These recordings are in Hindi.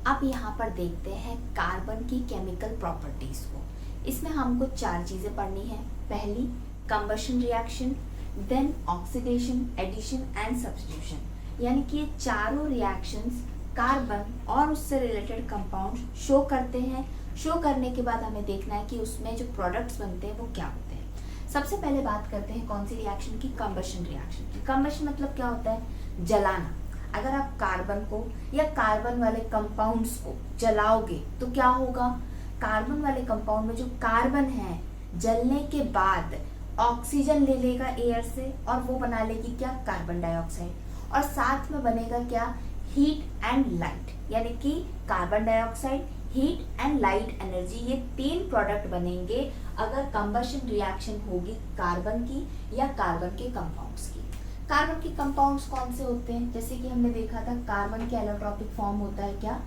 अब यहाँ पर देखते हैं कार्बन की केमिकल प्रॉपर्टीज को। इसमें हमको 4 चीजें पढ़नी है। पहली combustion reaction, then oxidation, addition and substitution. यानी कि ये चारों रिएक्शंस कार्बन और उससे रिलेटेड कंपाउंड शो करते हैं। शो करने के बाद हमें देखना है कि उसमें जो प्रोडक्ट्स बनते हैं वो क्या होते हैं। सबसे पहले बात करते हैं कौन सी रिएक्शन की, कंबशन रिएक्शन की। कंबशन मतलब क्या होता है? जलाना। अगर आप कार्बन को या कार्बन वाले कंपाउंड्स को जलाओगे तो क्या होगा? कार्बन वाले कंपाउंड में जो कार्बन है जलने के बाद ऑक्सीजन ले लेगा एयर से और वो बना लेगी क्या? Carbon dioxide. और साथ में बनेगा क्या? Heat and light. यानी कि carbon dioxide, heat and light energy, ये 3 प्रोडक्ट बनेंगे अगर कंबशन रिएक्शन होगी कार्बन की या कार्बन के कंपाउंड्स की। कार्बन के कंपाउंड्स कौन से होते हैं? जैसे कि हमने देखा था कार्बन के एलोट्रॉपिक फॉर्म होता है क्या?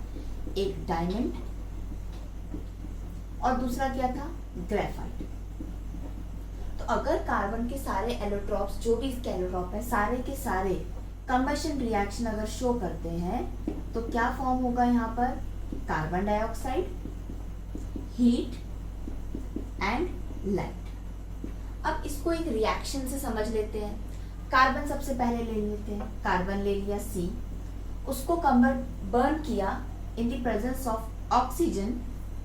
एक डायमंड और दूसरा क्या था? ग्रेफाइट। तो अगर कार्बन के सारे एलोट्रॉप्स, जो भी इसके एलोट्रॉप है, सारे के सारे कंबशन रिएक्शन अगर शो करते हैं तो क्या फॉर्म होगा यहाँ पर? Carbon dioxide, heat and light. अब इसको एक रिएक्शन से समझ लेते हैं। कार्बन सबसे पहले ले लेते हैं। कार्बन ले लिया C, उसको बर्न किया in the presence of oxygen,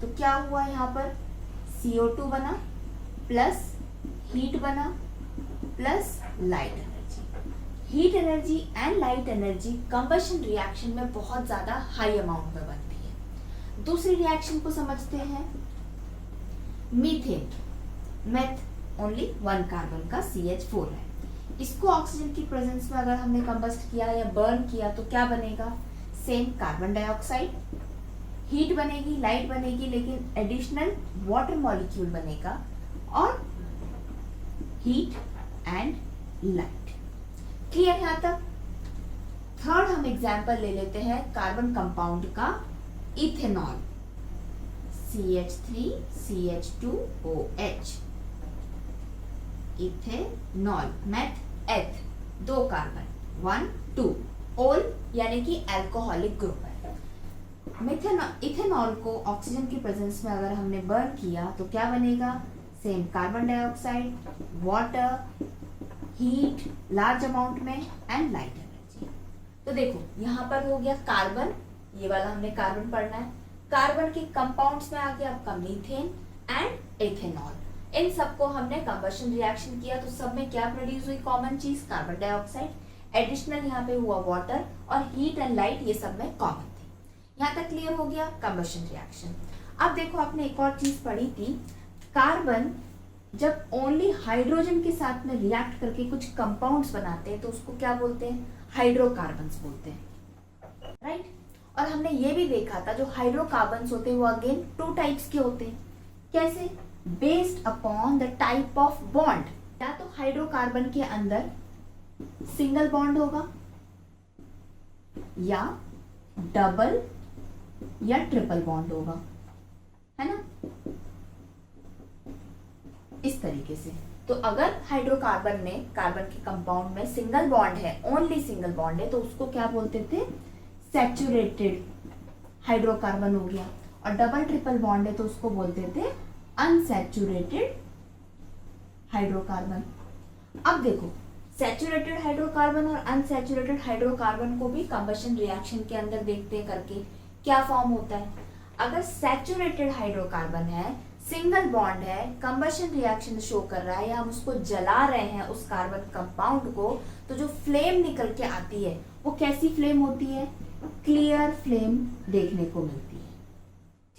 तो क्या हुआ यहाँ पर? CO2 बना प्लस हीट बना plus light energy. Heat energy and light energy combustion reaction में बहुत ज्यादा हाई अमाउंट में बनती है। दूसरी रिएक्शन को समझते हैं, मीथेन। मेथ ओनली 1 कार्बन का CH4 है। इसको ऑक्सीजन की प्रेजेंस में अगर हमने कंबस्ट किया या बर्न किया तो क्या बनेगा? सेम कार्बन डाइऑक्साइड, हीट बनेगी, लाइट बनेगी, लेकिन एडिशनल वाटर मॉलिक्यूल बनेगा और हीट एंड लाइट। क्लियर यहाँ तक? थर्ड हम एग्जाम्पल ले लेते हैं कार्बन कंपाउंड का, ethanol. CH3 CH2OH, ethanol. Math एथ, 2 कार्बन, 1 2, ओल यानी कि अल्कोहलिक ग्रुप है। इथेनॉल को ऑक्सीजन की प्रेजेंस में अगर हमने बर्न किया तो क्या बनेगा? Same carbon dioxide, water, heat large amount में एंड लाइट एनर्जी। तो देखो यहाँ पर हो गया कार्बन, ये वाला हमने कार्बन पढ़ना है। कार्बन के कंपाउंड्स में आ गया आपका मीथेन एंड इथेनॉल। इन सबको हमने कंबशन रिएक्शन किया तो सब में क्या प्रोड्यूस हुई? कॉमन चीज कार्बन डाइऑक्साइड। एडिशनल यहाँ पे हुआ वाटर और हीट एंड लाइट, ये सब में कॉमन थी। यहाँ तक क्लियर हो गया कंबशन रिएक्शन। अब देखो आपने एक और चीज पढ़ी थी, कार्बन जब ओनली हाइड्रोजन के साथ में रिएक्ट करके कुछ कंपाउंड्स बनाते हैं तो उसको क्या बोलते हैं? हाइड्रोकार्बन्स बोलते हैं, राइट? और हमने ये भी देखा था जो हाइड्रोकार्बन्स होते हैं वो अगेन 2 टाइप्स के होते हैं। कैसे? Based upon the type of bond. या तो हाइड्रोकार्बन के अंदर सिंगल बॉन्ड होगा या डबल या ट्रिपल बॉन्ड होगा, है ना? इस तरीके से। तो अगर हाइड्रोकार्बन में, कार्बन के कंपाउंड में सिंगल बॉन्ड है, ओनली सिंगल बॉन्ड है, तो उसको क्या बोलते थे? सैचुरेटेड हाइड्रोकार्बन हो गया। और डबल ट्रिपल बॉन्ड है तो उसको बोलते थे अनसैचुरेटेड हाइड्रोकार्बन। अब देखो सैचुरेटेड हाइड्रोकार्बन और अनसैचुरेटेड हाइड्रोकार्बन को भी कंबशन रिएक्शन के अंदर देखते हैं करके क्या फॉर्म होता है। अगर सैचुरेटेड हाइड्रोकार्बन है, सिंगल बॉन्ड है, कंबशन रिएक्शन शो कर रहा है या हम उसको जला रहे हैं उस कार्बन कंपाउंड को, तो जो फ्लेम निकल के आती है वो कैसी फ्लेम होती है? क्लियर फ्लेम देखने को मिलती है।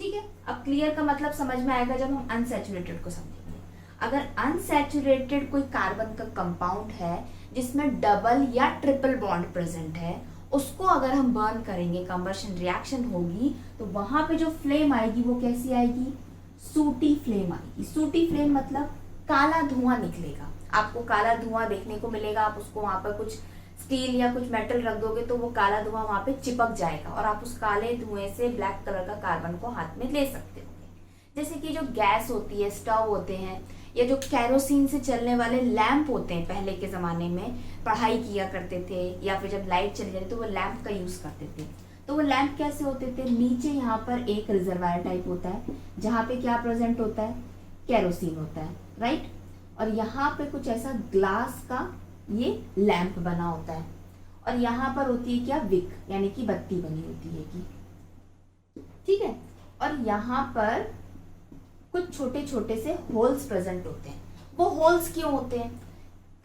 ठीक है, अब क्लियर का मतलब समझ में आएगा जब हम अनसैचुरेटेड को समझेंगे। अगर अनसैचुरेटेड कोई कार्बन का कंपाउंड है जिसमें डबल या ट्रिपल बॉन्ड प्रेजेंट है, उसको अगर हम बर्न करेंगे, कंबशन रिएक्शन होगी, तो वहां पे जो फ्लेम आएगी वो कैसी आएगी? सूटी फ्लेम आएगी। सूटी फ्लेम मतलब काला धुआं निकलेगा, आपको काला धुआं देखने को मिलेगा। आप उसको वहां पर कुछ स्टील या कुछ मेटल रख दोगे तो वो काला धुआं वहां पे चिपक जाएगा और आप उस काले धुएं से ब्लैक कलर का कार्बन को हाथ में ले सकते हो। जैसे कि जो गैस होती है, स्टोव होते हैं, या जो कैरोसिन से चलने वाले लैंप होते हैं, पहले के ज़माने में पढ़ाई किया करते थे या फिर जब लाइट चली जाती तो वो लैंप का यूज़ करते थे। तो वो लैंप कैसे होते थे, नीचे यहाँ पर एक रिजर्वायर टाइप होता है जहाँ पे क्या प्रेजेंट होता है, केरोसिन होता है, राइट। और यहाँ पे कुछ ऐसा ग्लास का ये लैंप बना होता है और यहाँ पर होती है क्या, विक यानी कि बत्ती बनी होती है कि, ठीक है। और यहाँ पर कुछ छोटे छोटे से होल्स प्रेजेंट होते हैं। वो होल्स क्यों होते हैं,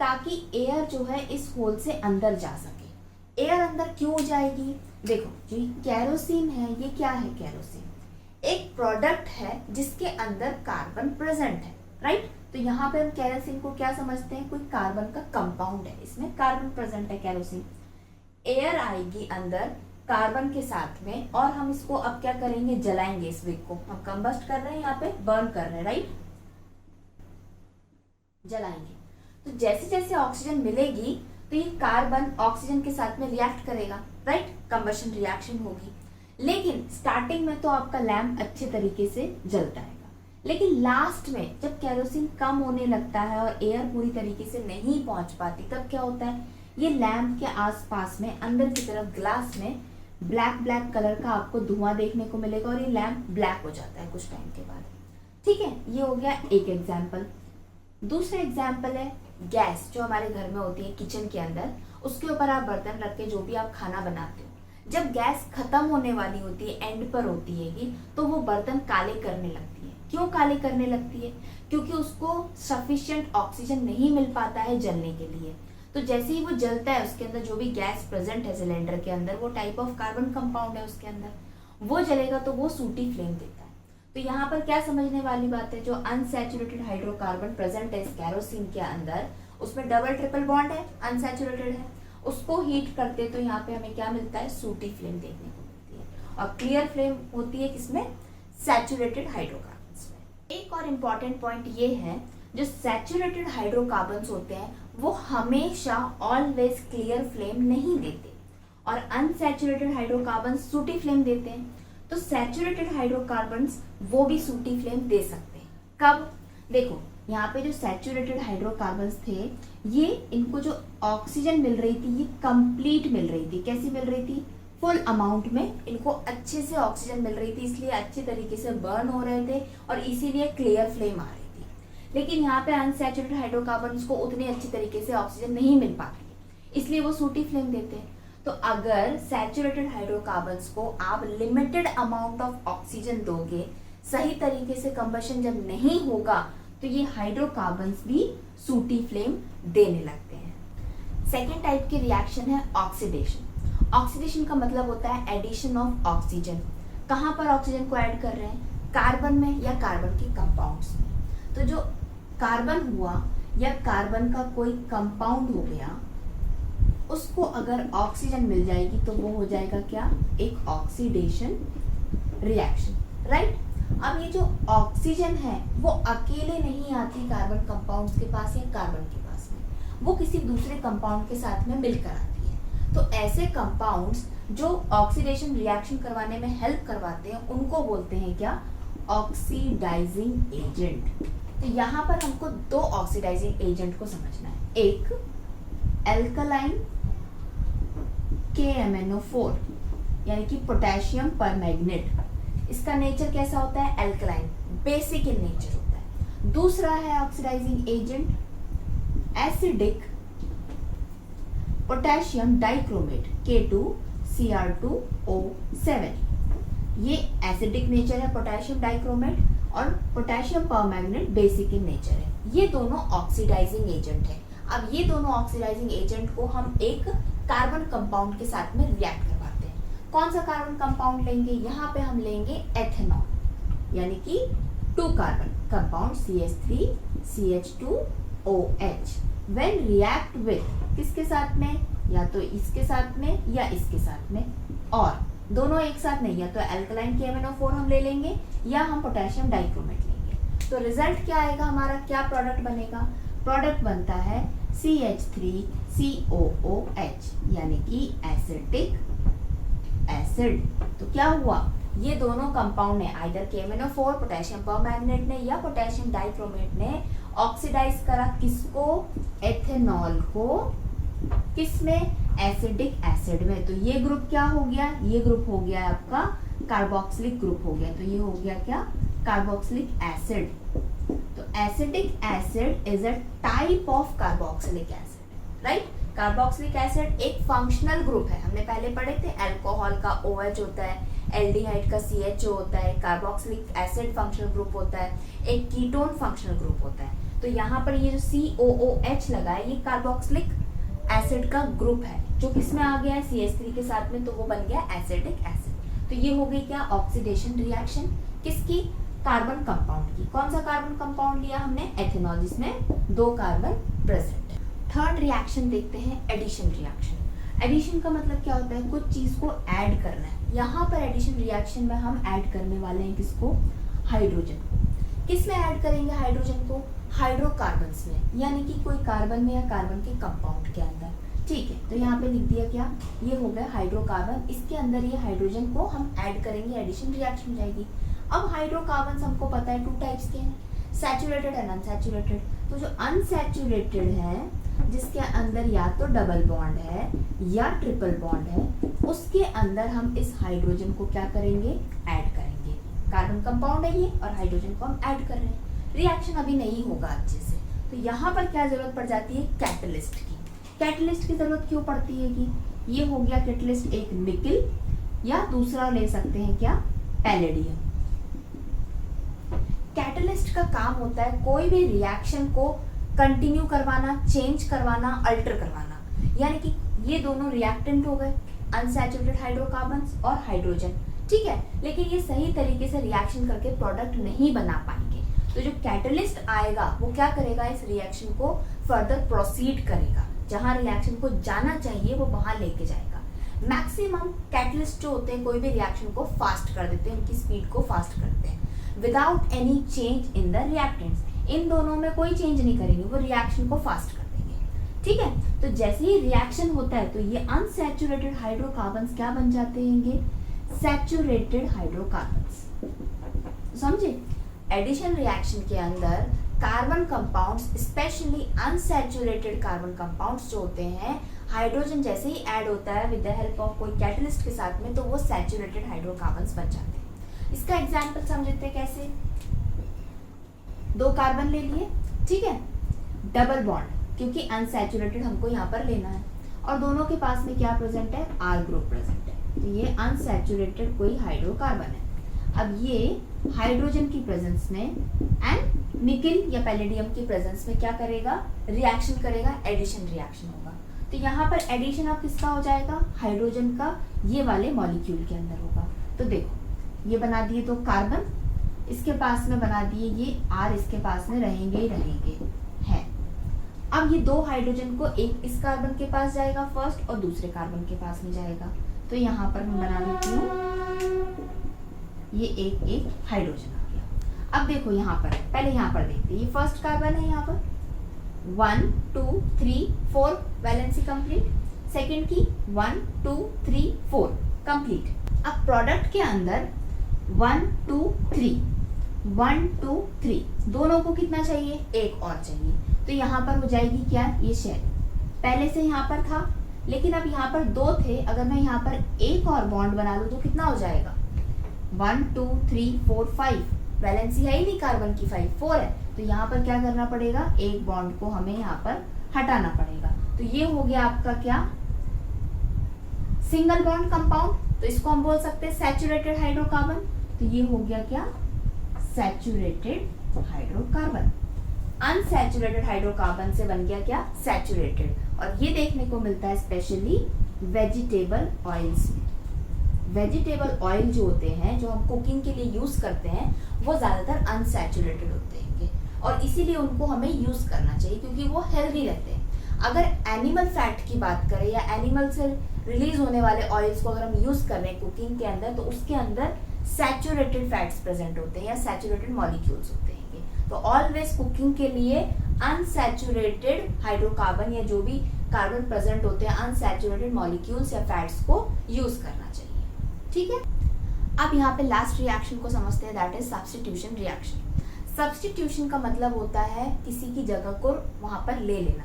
ताकि एयर जो है इस होल से अंदर जा सके। एयर अंदर क्यों जाएगी, देखो जो केरोसिन है ये क्या है, केरोसिन एक प्रोडक्ट है जिसके अंदर कार्बन प्रेजेंट है, राइट। तो यहाँ पे हम केरोसिन को क्या समझते हैं, कोई कार्बन का कंपाउंड है, इसमें कार्बन प्रेजेंट है केरोसिन। एयर आएगी अंदर कार्बन के साथ में और हम इसको अब क्या करेंगे, जलाएंगे। इस विक को हम कंबस्ट कर रहे हैं, यहाँ पे बर्न कर रहे हैं, राइट, जलाएंगे। तो जैसे जैसे ऑक्सीजन मिलेगी तो ये कार्बन ऑक्सीजन के साथ में रिएक्ट करेगा, राइट, कंबशन रिएक्शन होगी। लेकिन स्टार्टिंग में तो आपका लैंप अच्छे तरीके से जलता है, लेकिन लास्ट में जब केरोसिन कम होने लगता है और एयर पूरी तरीके से नहीं पहुंच पाती, तब क्या होता है, ये लैंप के आसपास में अंदर की तरफ ग्लास में ब्लैक ब्लैक कलर का आपको धुआं देखने को मिलेगा और ये लैंप ब्लैक हो जाता है कुछ टाइम के बाद, ठीक है। ये हो गया एक एग्जाम्पल। दूसरा एग्जाम्पल है गैस, जो हमारे घर में होती है किचन के अंदर, उसके ऊपर आप बर्तन रख के जो भी आप खाना बनाते हो, जब गैस खत्म होने वाली होती है, एंड पर होती है, तो वो बर्तन काले करने लगती है। क्यों काले करने लगती है, क्योंकि उसको सफिशिएंट ऑक्सीजन नहीं मिल पाता है जलने के लिए। तो जैसे ही वो जलता है, उसके अंदर जो भी गैस प्रेजेंट है सिलेंडर के अंदर, वो टाइप ऑफ कार्बन कंपाउंड है उसके अंदर, वो जलेगा तो वो सूटी फ्लेम देता है। तो यहाँ पर क्या समझने वाली बात है, जो अनसैचुरेटेड हाइड्रोकार्बन प्रेजेंट है इस केरोसिन के अंदर, उसमें डबल ट्रिपल बॉन्ड है, अनसैचुरेटेड है, उसको हीट करते तो यहाँ पे हमें क्या मिलता है, सूटी फ्लेम देखने को मिलती है। और क्लियर फ्लेम होती है किसमें, सैचुरेटेड हाइड्रोकार्बन। एक और इम्पॉर्टेंट पॉइंट ये है, जो सैचुरेटेड हाइड्रोकार्बन्स होते हैं वो हमेशा ऑलवेज क्लियर फ्लेम नहीं देते और अनसैचुरेटेड हाइड्रोकार्बन्स सूटी फ्लेम देते हैं। तो सैचुरेटेड हाइड्रोकार्बन्स वो भी सूटी फ्लेम दे सकते हैं। कब, देखो यहाँ पे जो सैचुरेटेड हाइड्रोकार्बन्स थे, ये इनको जो ऑक्सीजन मिल रही थी ये कंप्लीट मिल रही थी। कैसी मिल रही थी, फुल अमाउंट में इनको अच्छे से ऑक्सीजन मिल रही थी, इसलिए अच्छे तरीके से बर्न हो रहे थे और इसीलिए क्लियर फ्लेम आ रही थी। लेकिन यहाँ पे अनसैचुरेटेड हाइड्रोकार्बन्स को उतनी अच्छी तरीके से ऑक्सीजन नहीं मिल पाती, इसलिए वो सूटी फ्लेम देते हैं। तो अगर सैचुरेटेड हाइड्रोकार्बन्स को आप लिमिटेड अमाउंट ऑफ ऑक्सीजन दोगे, सही तरीके से कंबशन जब नहीं होगा, तो ये हाइड्रोकार्बन्स भी सूटी फ्लेम देने लगते हैं। सेकेंड टाइप की रिएक्शन है ऑक्सीडेशन। ऑक्सीडेशन का मतलब होता है एडिशन ऑफ ऑक्सीजन। कहाँ पर ऑक्सीजन को ऐड कर रहे हैं, कार्बन में या कार्बन के कंपाउंड्स में। तो जो कार्बन हुआ या कार्बन का कोई कंपाउंड हो गया, उसको अगर ऑक्सीजन मिल जाएगी तो वो हो जाएगा क्या, एक ऑक्सीडेशन रिएक्शन, राइट। अब ये जो ऑक्सीजन है वो अकेले नहीं आती कार्बन कंपाउंड्स के पास या कार्बन के पास में, वो किसी दूसरे कंपाउंड के साथ में मिलकर आती है। तो ऐसे कंपाउंड्स जो ऑक्सीडेशन रिएक्शन करवाने में हेल्प करवाते हैं, उनको बोलते हैं क्या, ऑक्सीडाइजिंग एजेंट। तो यहाँ पर हमको दो ऑक्सीडाइजिंग एजेंट को समझना है, एक एल्कलाइन KMnO4 यानी कि पोटेशियम परमैंगनेट। इसका नेचर कैसा होता है, एल्कलाइन, बेसिक इन नेचर होता है। दूसरा है oxidising agent acidic potassium dichromate K2Cr2O7। ये एसिडिक नेचर है पोटेशियम डाइक्रोमेट, और potassium permanganate basic in nature है। ये दोनों ऑक्सीडाइजिंग एजेंट है। अब ये दोनों ऑक्सीडाइजिंग एजेंट को हम एक कार्बन कंपाउंड के साथ में रिएक्ट करवाते हैं। कौन सा कार्बन कंपाउंड लेंगे, यहाँ पे हम लेंगे एथेनॉल, यानी कि 2 carbon compound CH3CH2OH when react with किसके साथ में, या तो इसके साथ में या इसके साथ में, और दोनों एक साथ नहीं, या तो एल्कलाइन KMnO4 हम ले लेंगे या हम पोटेशियम डाइक्रोमेट लेंगे। तो रिजल्ट क्या आएगा हमारा, क्या प्रोडक्ट बनेगा, प्रोडक्ट बनता है CH3COOH यानी कि एसिटिक एसिड। तो क्या हुआ, ये दोनों कंपाउंड ने, आइदर KMnO4 पोटेशियम परमैंगनेट ने या पोटेशियम डाइक्रोमेट ने ऑक्सीडाइज करा किसको, एथेनॉल को, किसमें, एसिडिक एसिड में। तो ये ग्रुप क्या हो गया, ये ग्रुप हो गया आपका कार्बोक्सिलिक ग्रुप हो गया। तो ये हो गया क्या, कार्बोक्सिलिक एसिड। तो acidic acid is a type of carboxylic acid, right. Carboxylic acid एक फंक्शनल ग्रुप है, हमने पहले पढ़े थे। अल्कोहल का OH होता है, एल्डिहाइड का CHO होता है, कार्बोक्सिलिक एसिड फंक्शनल ग्रुप होता है, एक कीटोन फंक्शनल ग्रुप होता है। तो यहाँ पर ये जो COOH लगा है, ये कार्बोक्सिलिक एसिड का ग्रुप है, जो किसमें आ गया है, CH3 के साथ में, तो वो बन गया एसिडिक एसिड। तो ये हो गई क्या, ऑक्सीडेशन रिएक्शन किसकी, कार्बन कंपाउंड की। कौन सा कार्बन कंपाउंड लिया हमने, एथेनॉल, जिसमें 2 कार्बन प्रेजेंट है। थर्ड रिएक्शन देखते हैं, एडिशन रिएक्शन। एडिशन का मतलब क्या होता है, कुछ चीज को ऐड करना है। यहाँ पर एडिशन रिएक्शन में हम ऐड करने वाले हैं किसको, हाइड्रोजन को। किस में ऐड करेंगे हाइड्रोजन को, हाइड्रोकार्बन्स में, यानी कि कोई कार्बन में या कार्बन के कंपाउंड के अंदर, ठीक है। तो यहाँ पे लिख दिया क्या, ये हो गया हाइड्रोकार्बन, इसके अंदर ये हाइड्रोजन को हम ऐड करेंगे, एडिशन रिएक्शन हो जाएगी। अब हाइड्रोकार्बन हमको पता है 2 टाइप्स के हैं, सैचुरेटेड एंड अनसैचुरेटेड। तो जो अनसैचुरेटेड है, जिसके अंदर या तो डबल बॉन्ड है या ट्रिपल बॉन्ड है, उसके अंदर हम इस हाइड्रोजन को क्या करेंगे, ऐड करेंगे। कार्बन कंपाउंड है ये, और हाइड्रोजन को हम ऐड कर रहे हैं। रिएक्शन अभी नहीं होगा अच्छे से, तो यहाँ पर क्या जरूरत पड़ जाती है, कैटलिस्ट की। कैटलिस्ट की जरूरत क्यों पड़ती है कि ये हो गया कैटलिस्ट, एक निकल, या दूसरा ले सकते हैं क्या, पैलेडियम। कैटलिस्ट का काम होता है कोई भी रिएक्शन को कंटिन्यू करवाना, चेंज करवाना, अल्टर करवाना। यानी कि ये दोनों रिएक्टेंट हो गए, अनसैचुरेटेड हाइड्रोकार्बन्स और हाइड्रोजन, ठीक है। लेकिन ये सही तरीके से रिएक्शन करके प्रोडक्ट नहीं बना पाएंगे। तो जो कैटलिस्ट आएगा वो क्या करेगा, इस रिएक्शन को फर्दर प्रोसीड करेगा, जहां रिएक्शन को जाना चाहिए वो वहां लेके जाएगा। मैक्सिमम कैटलिस्ट जो होते हैं कोई भी रिएक्शन को फास्ट कर देते हैं, उनकी स्पीड को फास्ट करते हैं, without any change in the reactants. इन दोनों में कोई चेंज नहीं करेंगे, वो रिएक्शन को फास्ट कर देंगे, ठीक है। तो जैसे ही रिएक्शन होता है तो ये अनसैचुरेटेड हाइड्रोकार्बन्स क्या बन जाते हैं, सैचुरेटेड हाइड्रोकार्बन्स। समझे, एडिशन रिएक्शन के अंदर carbon compounds, specially unsaturated carbon compounds जो होते हैं, हाइड्रोजन जैसे ही ऐड होता है विद द हेल्प ऑफ कोई कैटलिस्ट के साथ में, तो वो सैचुरेटेड हाइड्रोकार्बन्स बन जाते हैं। इसका एग्जाम्पल समझते हैं कैसे, 2 कार्बन ले लिए, ठीक है, डबल बॉन्ड, क्योंकि अनसैचुरेटेड हमको यहाँ पर लेना है, और दोनों के पास में क्या प्रेजेंट है, R ग्रुप प्रेजेंट है। तो ये अनसैचुरेटेड कोई हाइड्रोकार्बन है। अब ये हाइड्रोजन की प्रेजेंस में एंड निकल या पैलेडियम की प्रेजेंस में क्या करेगा, रिएक्शन करेगा, एडिशन रिएक्शन होगा। तो यहाँ पर एडिशन अब किसका हो जाएगा, हाइड्रोजन का, ये वाले मॉलिक्यूल के अंदर होगा। तो देखो ये बना दिए 2 कार्बन, इसके पास में बना दिए ये R, इसके पास में रहेंगे ही रहेंगे हैं। अब ये 2 हाइड्रोजन को एक इस कार्बन के पास जाएगा फर्स्ट, और दूसरे कार्बन के पास में जाएगा। तो यहाँ पर मैं बना देती हूँ, ये एक हाइड्रोजन आ गया। अब देखो यहाँ पर, पहले यहाँ पर देखते हैं, ये फर्स्ट कार्बन है, यहाँ पर 1 2 3 4 वैलेंसी कंप्लीट, सेकंड की 1 2 3 4 कंप्लीट। अब प्रोडक्ट के अंदर 1 2 3 1 2 3 दोनों को कितना चाहिए, एक और चाहिए। तो यहाँ पर हो जाएगी क्या, ये शेल पहले से यहाँ पर था, लेकिन अब यहाँ पर 2 थे, अगर मैं यहाँ पर एक और बॉन्ड बना लूँ तो कितना हो जाएगा, 1 2 3 4 5, वैलेंसी है ही नहीं कार्बन की, 5 4 है। तो यहाँ पर क्या करना पड़ेगा, एक बॉन्ड को हमें यहाँ पर हटाना पड़ेगा। तो ये हो गया आपका क्या, सिंगल बॉन्ड कंपाउंड। तो इसको हम बोल सकते हैं सैचुरेटेड हाइड्रोकार्बन। तो ये हो गया क्या, सैचुरेटेड हाइड्रोकार्बन। अनसैचुरेटेड हाइड्रोकार्बन से बन गया क्या, सैचुरेटेड। और ये देखने को मिलता है स्पेशली वेजिटेबल ऑयल्स में। वेजिटेबल ऑयल जो होते हैं, जो हम कुकिंग के लिए यूज करते हैं, वो ज्यादातर अनसैचुरेटेड होते हैं, और इसीलिए उनको हमें यूज करना चाहिए क्योंकि वो हेल्दी रहते हैं। अगर एनिमल फैट की बात करें या एनिमल से रिलीज होने वाले ऑयल्स को अगर हम यूज कर रहे हैं कुकिंग के अंदर, तो उसके अंदर सैचुरेटेड फैट्स प्रेजेंट होते हैं या सैचुरेटेड मॉलिक्यूल्स होते हैं। तो ऑलवेज कुकिंग के लिए अनसैचुरेटेड हाइड्रोकार्बन या जो भी कार्बन प्रेजेंट होते हैं, अनसैचुरेटेड मॉलिक्यूल्स या फैट्स को यूज करना चाहिए, ठीक है। अब यहाँ पे लास्ट रिएक्शन को समझते हैं, that is substitution reaction. Substitution का मतलब होता है किसी की जगह को वहां पर ले लेना।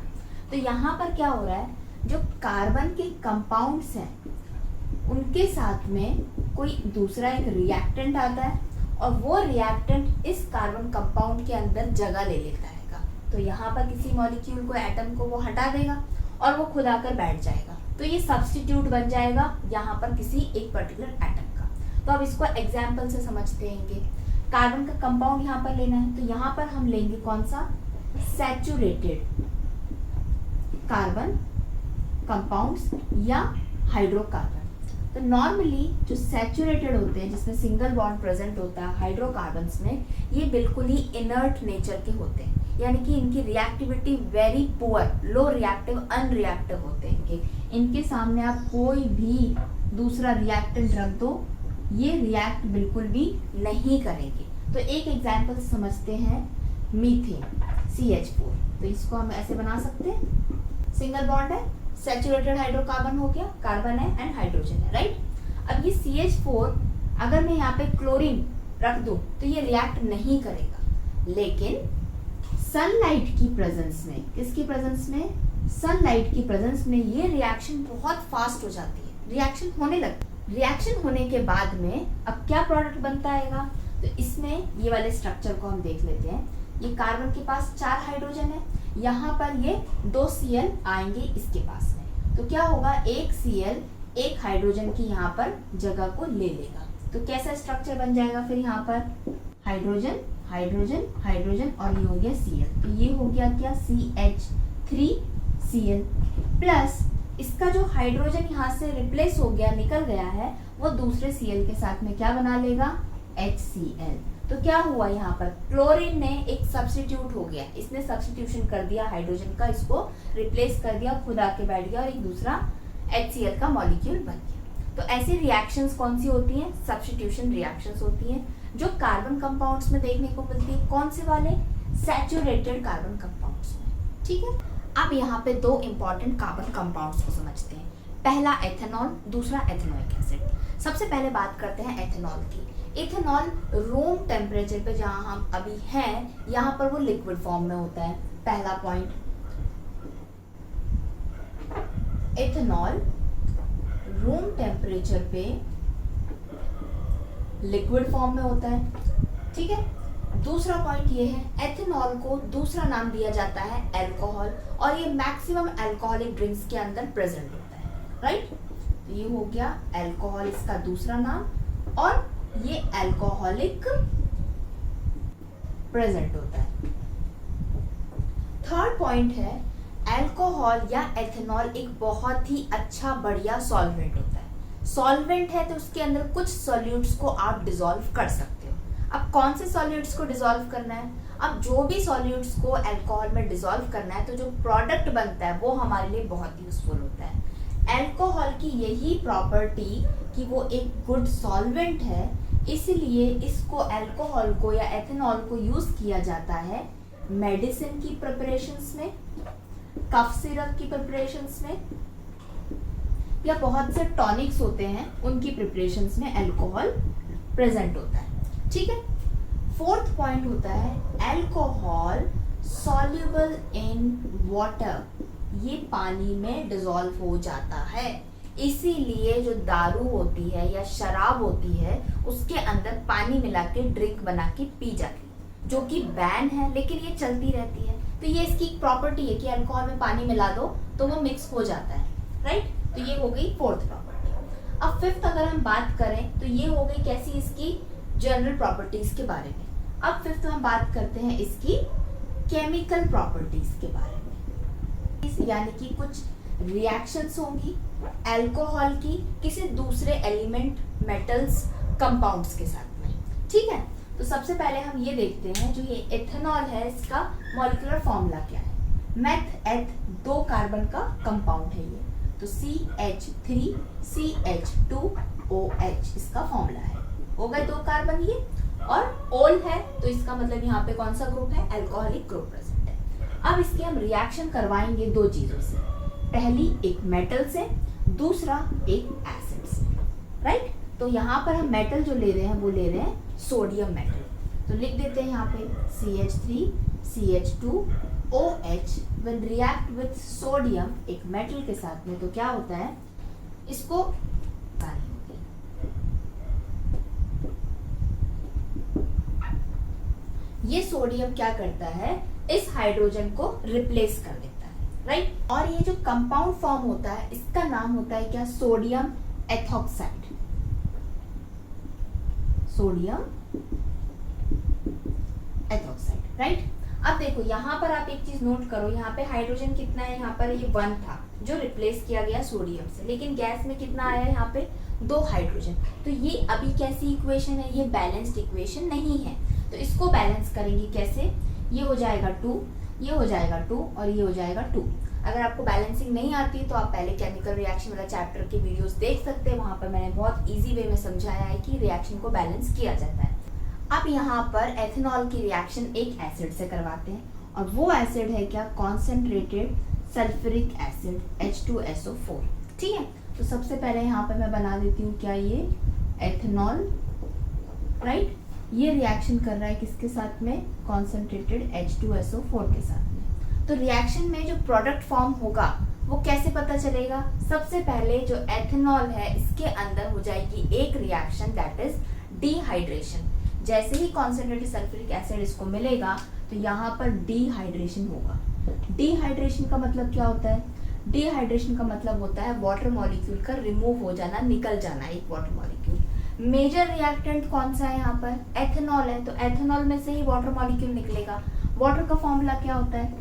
तो यहाँ पर क्या हो रहा है, जो कार्बन के कंपाउंड्स हैं उनके साथ में कोई दूसरा एक रिएक्टेंट आता है और वो रिएक्टेंट इस कार्बन कंपाउंड के अंदर जगह ले लेता है। तो यहाँ पर किसी मॉलिक्यूल को, एटम को वो हटा देगा और वो खुद आकर बैठ जाएगा, तो ये सब्स्टिट्यूट बन जाएगा यहाँ पर किसी एक पर्टिकुलर एटम का। तो अब इसको एग्जाम्पल से समझते हैं। कार्बन का कंपाउंड यहाँ पर लेना है, तो यहाँ पर हम लेंगे कौन सा, सैचुरेटेड कार्बन कंपाउंड्स या हाइड्रोकार्बन। तो नॉर्मली जो सैचुरेटेड होते हैं, जिसमें सिंगल बॉन्ड प्रेजेंट होता है हाइड्रोकार्बन्स में, ये बिल्कुल ही इनर्ट नेचर के होते हैं, यानी कि इनकी reactivity very poor, low reactive, unreactive होते हैं। इनके सामने आप कोई भी दूसरा रिएक्टेंट रख दो, ये रिएक्ट बिल्कुल भी नहीं करेंगे। तो एक एग्जांपल समझते हैं, मीथेन CH4। तो इसको हम ऐसे बना सकते हैं, सिंगल बॉन्ड है, सैचुरेटेड हाइड्रोकार्बन हो गया, कार्बन है एंड हाइड्रोजन है, राइट। अब ये CH4 अगर मैं यहाँ पे क्लोरीन रख दूं तो ये रिएक्ट नहीं करेगा, लेकिन सनलाइट की प्रेजेंस में, किसकी प्रेजेंस में, सनलाइट की प्रेजेंस में ये रिएक्शन बहुत फास्ट हो जाती है, रिएक्शन होने लगती है। रिएक्शन होने के बाद में अब क्या प्रोडक्ट बनता है, तो इसमें ये वाले स्ट्रक्चर को हम देख लेते हैं। ये कार्बन के पास 4 हाइड्रोजन है, यहाँ पर ये 2 Cl आएंगे इसके पास में, तो क्या होगा, एक Cl एक हाइड्रोजन की यहाँ पर जगह को ले लेगा। तो कैसा स्ट्रक्चर बन जाएगा फिर, यहाँ पर हाइड्रोजन हाइड्रोजन हाइड्रोजन और ये हो गया Cl। तो ये हो गया क्या, CH3Cl प्लस इसका जो हाइड्रोजन यहाँ से रिप्लेस हो गया, निकल गया है, वो दूसरे Cl के साथ में क्या बना लेगा, HCl। तो क्या हुआ, यहाँ पर क्लोरीन ने एक सब्स्टिट्यूट हो गया, इसने सब्स्टिट्यूशन कर दिया हाइड्रोजन का, इसको रिप्लेस कर दिया, खुद आके बैठ गया और एक दूसरा HCl का मॉलिक्यूल बन गया। तो ऐसी रिएक्शंस कौन सी होती हैं, सब्स्टिट्यूशन रिएक्शंस होती हैं, जो कार्बन कंपाउंड्स में देखने को मिलती है। कौन से वाले, सैचुरेटेड कार्बन कंपाउंड्स में, ठीक है। अब यहाँ पे 2 इंपॉर्टेंट कार्बन कंपाउंड्स को समझते हैं, पहला एथेनॉल, दूसरा एथेनोइक एसिड। सबसे पहले बात करते हैं एथेनॉल की। इथेनॉल रूम टेम्परेचर पे जहां हम अभी हैं, यहाँ पर वो लिक्विड फॉर्म में होता है, पहला पॉइंट। इथेनॉल रूम टेम्परेचर पे लिक्विड फॉर्म में होता है, ठीक है। दूसरा पॉइंट ये है, एथेनॉल को दूसरा नाम दिया जाता है अल्कोहल, और ये मैक्सिमम अल्कोहलिक ड्रिंक्स के अंदर प्रेजेंट होता है, राइट। तो ये हो गया अल्कोहल, इसका दूसरा नाम, और ये अल्कोहलिक प्रेजेंट होता है। थर्ड पॉइंट है, अल्कोहल या एथेनॉल एक बहुत ही अच्छा बढ़िया सॉल्वेंट होता है। सॉल्वेंट है तो उसके अंदर कुछ सॉल्यूट्स को आप डिसॉल्व कर सकते हो। अब कौन से सॉल्यूट्स को डिसॉल्व करना है, अब जो भी सॉल्यूट्स को अल्कोहल में डिसॉल्व करना है, तो जो प्रोडक्ट बनता है वो हमारे लिए बहुत यूजफुल होता है। अल्कोहल की यही प्रॉपर्टी कि वो एक गुड सॉल्वेंट है, इसलिए इसको, अल्कोहल को या एथेनॉल को यूज किया जाता है मेडिसिन की प्रिपरेशंस में, कफ सिरप की प्रिपरेशंस में, या बहुत से टॉनिक्स होते हैं उनकी प्रिपरेशंस में अल्कोहल प्रेजेंट होता है, ठीक है। फोर्थ पॉइंट होता है, अल्कोहल सॉल्युबल इन वाटर, ये पानी में डिसॉल्व हो जाता है, इसीलिए जो दारू होती है या शराब होती है उसके अंदर पानी मिला के ड्रिंक बना के पी जाती है, जो कि बैन है, लेकिन ये चलती रहती है। तो ये इसकी प्रॉपर्टी है कि अल्कोहल में पानी मिला दो तो वो मिक्स हो जाता है, राइट। तो ये हो गई फोर्थ प्रॉपर्टी। अब फिफ्थ अगर हम बात करें तो ये हो गई कैसी, इसकी जनरल प्रॉपर्टीज के बारे में। अब फिफ्थ हम बात करते हैं इसकी केमिकल प्रॉपर्टीज के बारे में, यानी कि कुछ रिएक्शंस होंगी अल्कोहल की किसी दूसरे एलिमेंट, मेटल्स, कंपाउंड्स के साथ में, ठीक है। तो सबसे पहले हम ये देखते हैं, जो ये एथेनॉल है इसका मॉलिक्यूलर फॉर्मूला क्या है। मेथ एथ 2 कार्बन का कंपाउंड है ये, तो CH3CH2OH इसका फॉर्मूला है, हो गए 2 कार्बन ये, और ओल है तो इसका मतलब यहाँ पे कौन सा ग्रुप है, अल्कोहलिक ग्रुप प्रेजेंट है। अब इसके हम रिएक्शन करवाएंगे 2 चीजों से, पहली एक मेटल से, दूसरा एक एसिड से, राइट। तो यहाँ पर हम मेटल जो ले रहे हैं वो ले रहे हैं सोडियम मेटल, तो लिख देते हैं यहाँ पे CH3 CH2OH when react with sodium एक मेटल के साथ में, तो क्या होता है, इसको ये सोडियम क्या करता है, इस हाइड्रोजन को रिप्लेस कर देता है, राइट। और ये जो कंपाउंड फॉर्म होता है इसका नाम होता है क्या, sodium ethoxide, sodium ethoxide, right. अब देखो यहाँ पर आप एक चीज नोट करो, यहाँ पे हाइड्रोजन कितना है, यहाँ पर ये 1 था जो रिप्लेस किया गया सोडियम से, लेकिन गैस में कितना आया है, यहाँ पे 2 हाइड्रोजन। तो ये अभी कैसी इक्वेशन है, ये बैलेंस्ड इक्वेशन नहीं है। तो इसको बैलेंस करेंगे कैसे, ये हो जाएगा 2, ये हो जाएगा 2 और ये हो जाएगा 2। अगर आपको बैलेंसिंग नहीं आती तो आप पहले केमिकल रिएक्शन वाला चैप्टर के वीडियोस देख सकते हैं, वहां पर मैंने बहुत इजी वे में समझाया है कि रिएक्शन को बैलेंस किया जाता है। अब यहाँ पर एथेनॉल की रिएक्शन एक एसिड से करवाते हैं, और वो एसिड है क्या, कॉन्सेंट्रेटेड सल्फ्यूरिक एसिड H2SO4, ठीक है। तो सबसे पहले यहाँ पर मैं बना देती हूँ क्या, ये एथेनॉल, राइट। ये रिएक्शन कर रहा है किसके साथ में, कॉन्सेंट्रेटेड H2SO4 के साथ में। तो रिएक्शन में जो प्रोडक्ट फॉर्म होगा वो कैसे पता चलेगा, सबसे पहले जो एथेनॉल है इसके अंदर हो जाएगी एक रिएक्शन, दैट इज डिहाइड्रेशन। जैसे ही कॉन्सेंट्रेटेड सल्फ्यूरिक एसिड इसको मिलेगा तो यहाँ पर डिहाइड्रेशन होगा। डिहाइड्रेशन का मतलब क्या होता है, डिहाइड्रेशन का मतलब होता है वाटर मॉलिक्यूल का रिमूव हो जाना, निकल जाना एक वाटर मॉलिक्यूल। मेजर रिएक्टेंट कौन सा है यहाँ पर, एथेनॉल है, तो एथेनॉल में से ही वाटर मॉलिक्यूल निकलेगा। वाटर का फॉर्मूला क्या होता है,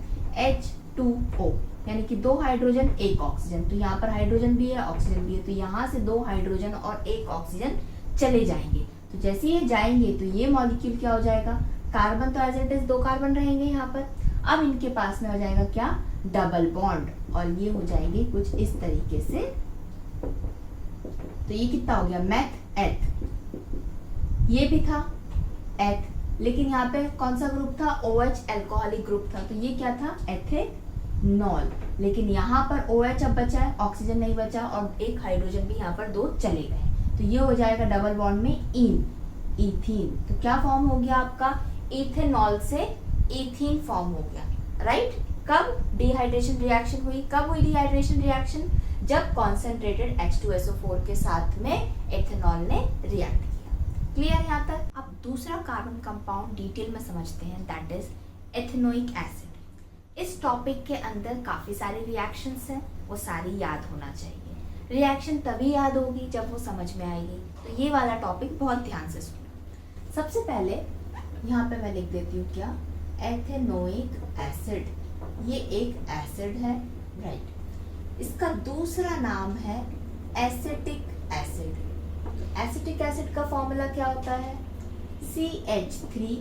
H2O, यानी कि 2 हाइड्रोजन 1 ऑक्सीजन। तो यहाँ पर हाइड्रोजन भी है, ऑक्सीजन भी है, तो यहाँ से 2 हाइड्रोजन और 1 ऑक्सीजन चले जाएंगे। तो जैसे ये जाएंगे तो ये मॉलिक्यूल क्या हो जाएगा, कार्बन, तो एज इट इज 2 कार्बन रहेंगे यहाँ पर। अब इनके पास में हो जाएगा क्या, डबल बॉन्ड, और ये हो जाएंगे कुछ इस तरीके से। तो ये कितना हो गया, मैथ एथ, ये भी था एथ, लेकिन यहाँ पे कौन सा ग्रुप था, OH एल्कोहलिक ग्रुप था, तो ये क्या था, एथेनॉल। लेकिन यहाँ पर OH अब बचा है, ऑक्सीजन नहीं बचा, और एक हाइड्रोजन भी यहाँ पर 2 चले गए, तो ये हो जाएगा डबल बॉन्ड में इन, इथीन। तो क्या फॉर्म हो गया आपका, इथेनॉल से इथीन फॉर्म हो गया, राइट। कब डिहाइड्रेशन रिएक्शन हुई, कब हुई डिहाइड्रेशन रिएक्शन, जब कॉन्सेंट्रेटेड H2SO4 के साथ में एथेनॉल ने रिएक्ट किया। क्लियर यहाँ तक। अब दूसरा कार्बन कंपाउंड डिटेल में समझते हैं, दैट इज एथेनोइक एसिड। इस टॉपिक के अंदर काफी सारे रिएक्शंस हैं, वो सारी याद होना चाहिए। रिएक्शन तभी याद होगी जब वो समझ में आएगी, तो ये वाला टॉपिक बहुत ध्यान से सुनना। सबसे पहले यहाँ पे मैं लिख देती हूँ क्या, एथेनोइक एसिड, ये एक एसिड है, राइट। इसका दूसरा नाम है एसिटिक एसिड। एसिटिक एसिड का फॉर्मूला क्या होता है, CH3COH,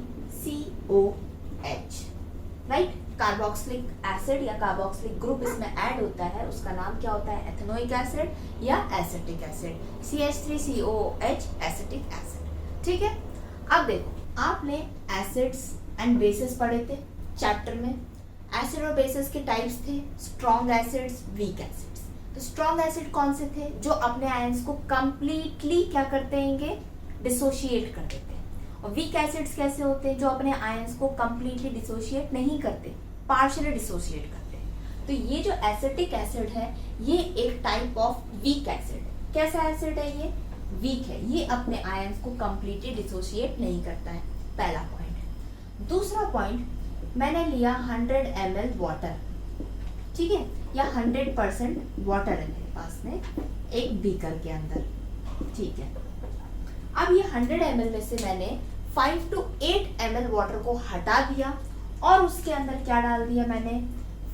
राइट। कार्बोक्सिलिक एसिड या कार्बोक्सिलिक ग्रुप इसमें ऐड होता है, उसका नाम क्या होता है, एथेनोइक एसिड या acetic acid, CH3COOH acetic acid, ठीक है। अब देखो, आपने एसिड्स एंड बेसिस पढ़े थे चैप्टर में। एसिड और बेसिस के टाइप्स थे, स्ट्रॉन्ग एसिड्स, वीक एसिड्स। तो स्ट्रॉन्ग एसिड कौन से थे, जो अपने आयंस को कंप्लीटली क्या करते हैं, डिसोशिएट कर देते हैं। और वीक एसिड्स कैसे होते हैं, जो अपने आयंस को कंप्लीटली डिसोशिएट नहीं करते, पार्शियली डिसोशिएट करते हैं। तो ये जो एसिटिक एसिड है ये एक टाइप ऑफ वीक एसिड है। कैसा एसिड है, ये वीक है, ये अपने आयंस को कंप्लीटली डिसोशिएट नहीं करता है, पहला पॉइंट। दूसरा पॉइंट, मैंने लिया 100 ml वाटर, ठीक है, या 100% वाटर है मेरे पास में एक बीकर के अंदर, ठीक है। अब ये 100 ml में से मैंने 5 to 8 ml वाटर को हटा दिया और उसके अंदर क्या डाल दिया मैंने,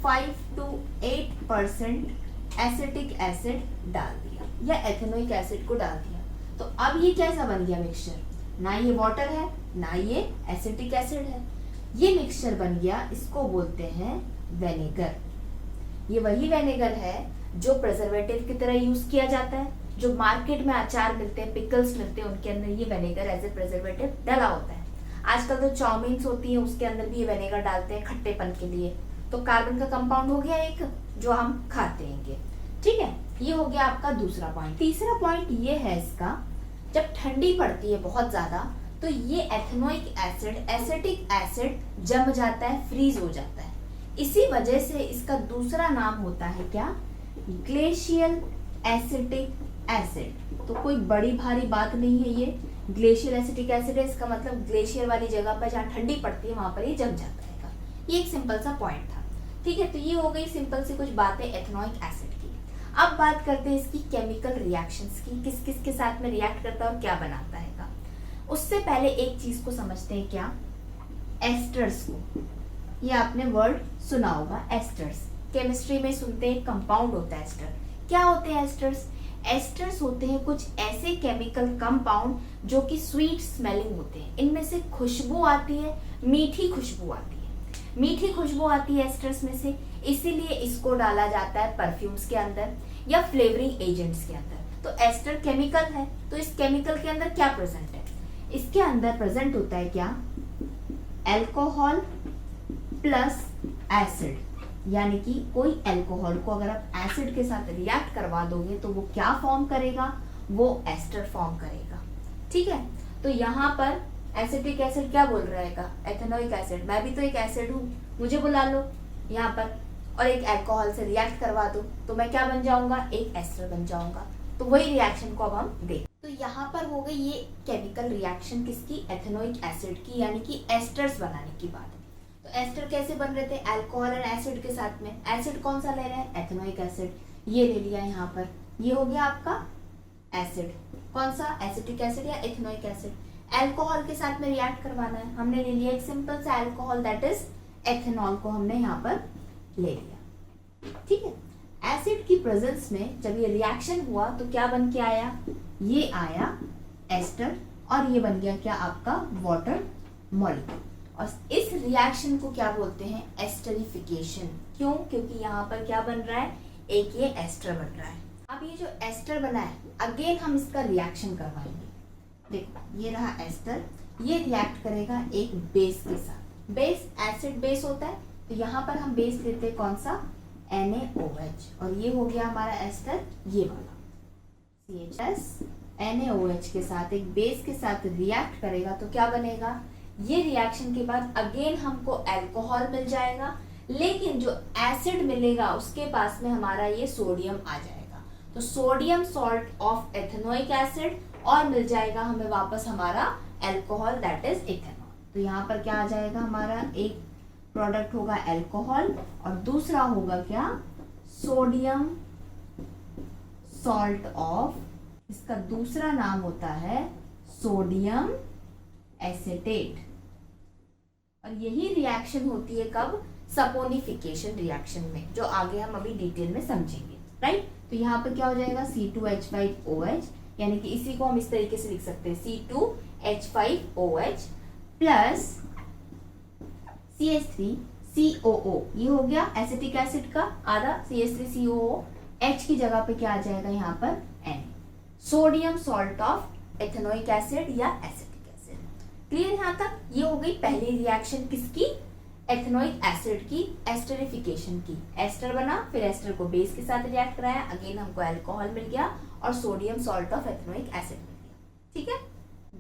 5 to 8% एसिटिक एसिड डाल दिया या एथेनोइक एसिड को डाल दिया। तो अब ये कैसा बन गया मिक्सचर, ना ये वाटर है ना ये एसिटिक एसिड है, ये मिक्सचर बन गया, इसको बोलते हैं विनेगर। ये वही विनेगर है जो प्रिजर्वेटिव की तरह यूज किया जाता है। जो मार्केट में अचार मिलते हैं, पिकल्स मिलते हैं, उनके अंदर ये विनेगर एज ए प्रिजर्वेटिव डला होता है। आजकल तो चाउमीन्स होती है उसके अंदर भी ये विनेगर डालते हैं खट्टेपन के लिए। तो कार्बन का कंपाउंड हो गया एक जो हम खाते हैं, ठीक है। ये हो गया आपका दूसरा पॉइंट। तीसरा पॉइंट ये है इसका, जब ठंडी पड़ती है बहुत ज्यादा तो तो ये एथेनोइक एसिड एसिटिक एसिड जम जाता है, फ्रीज हो जाता है। इसी वजह से इसका दूसरा नाम होता है क्या, ग्लेशियल एसिटिक एसिड। तो कोई बड़ी भारी बात नहीं है, ये ग्लेशियल एसिटिक एसिड है, इसका मतलब ग्लेशियर वाली जगह पर जहाँ ठंडी पड़ती है वहां पर ये जम जाता है। ये एक सिंपल सा पॉइंट था, ठीक है। तो ये हो गई सिंपल सी कुछ बातें एथेनोइक एसिड की। अब बात करते हैं इसकी केमिकल रिएक्शंस की, किस किस के साथ में रिएक्ट करता है और क्या बनाता है का। उससे पहले एक चीज को समझते हैं, क्या, एस्टर्स को। ये आपने वर्ड सुना होगा एस्टर्स, केमिस्ट्री में सुनते हैं कंपाउंड होता है एस्टर। क्या होते हैं एस्टर्स? एस्टर्स होते हैं कुछ ऐसे केमिकल कंपाउंड जो कि स्वीट स्मेलिंग होते हैं। इनमें से खुशबू आती है, मीठी खुशबू आती है, मीठी खुशबू आती है एस्टर्स में से, इसीलिए इसको डाला जाता है परफ्यूम्स के अंदर या फ्लेवरिंग एजेंट्स के अंदर। तो एस्टर केमिकल है, तो इस केमिकल के अंदर क्या प्रेजेंट है? इसके अंदर प्रेजेंट होता है क्या, अल्कोहल प्लस एसिड। यानी कि कोई अल्कोहल को अगर आप एसिड के साथ रिएक्ट करवा दोगे तो वो क्या फॉर्म करेगा, वो एस्टर फॉर्म करेगा, ठीक है। तो यहाँ पर एसिटिक एसिड क्या बोल रहेगा, एथेनोइक एसिड। मैं भी तो एक एसिड हूँ, मुझे बुला लो यहाँ पर और एक अल्कोहल से रिएक्ट करवा दो तो मैं क्या बन जाऊंगा, एक एस्टर बन जाऊंगा। तो वही रिएक्शन को अब हम देख। तो यहाँ पर हो गई ये केमिकल रिएक्शन किसकी, एथेनोइक एसिड की, यानी कि एस्टर्स बनाने की बात। तो एस्टर कैसे बन रहे थे, अल्कोहल और एसिड के साथ में। एसिड कौन सा ले रहे हैं, एथेनोइक एसिड। ये ले लिया यहाँ पर, ये हो गया आपका एसिड, कौन सा, एसिटिक एसिड या एथेनोइक एसिड। अल्कोहल के साथ में रिएक्ट करवाना है, हमने ले लिया एक सिंपल सा अल्कोहल, दैट इज एथेनॉल को हमने यहाँ पर ले लिया, ठीक है। एसिड की प्रेजेंस में जब ये रिएक्शन हुआ तो क्या बन के आया, ये आया एस्टर और ये बन गया क्या आपका वाटर मॉलिक्यूल। और इस रिएक्शन को क्या बोलते हैं, एस्टरिफिकेशन। क्यों, क्योंकि यहाँ पर क्या बन रहा है, एक ये एस्टर बन रहा है। अब ये जो एस्टर बना है अगेन हम इसका रिएक्शन करवाएंगे। देखो ये रहा एस्टर, ये रिएक्ट करेगा एक बेस के साथ। बेस एसिड बेस होता है, तो यहाँ पर हम बेस लेते हैं कौन सा, NaOH, और ये हो गया हमारा एस्टर, ये वाला CHS NaOH के साथ एक बेस के साथ रिएक्ट करेगा तो क्या बनेगा, ये रिएक्शन के बाद अगेन हमको अल्कोहल मिल जाएगा, लेकिन जो एसिड मिलेगा उसके पास में हमारा ये सोडियम आ जाएगा। तो sodium salt of ethanoic acid और मिल जाएगा हमें वापस हमारा अल्कोहल, दैट इज इथेनॉल। तो यहाँ पर क्या आ जाएगा, हमारा एक प्रोडक्ट होगा अल्कोहल और दूसरा होगा क्या, सोडियम सॉल्ट ऑफ, इसका दूसरा नाम होता है सोडियम एसीटेट। और यही रिएक्शन होती है कब, सपोनिफिकेशन रिएक्शन में, जो आगे हम अभी डिटेल में समझेंगे, राइट। तो यहाँ पर क्या हो जाएगा, C2H5OH, यानी कि इसी को हम इस तरीके से लिख सकते हैं, C2H5OH प्लस CH3COO। ये हो गया एसिटिक एसिड का आधा, CH3COO। H की जगह पे क्या आ जाएगा यहाँ पर, N, sodium salt of ethanoic acid या एसिटिक एसिड। क्लियर यहाँ तक। ये हो गई पहली रिएक्शन किसकी, एथेनोइक एसिड की, एस्टरिफिकेशन की। एस्टर बना, फिर एस्टर को बेस के साथ रिएक्ट कराया, अगेन हमको अल्कोहल मिल गया और sodium salt of ethanoic acid मिल गया, ठीक है।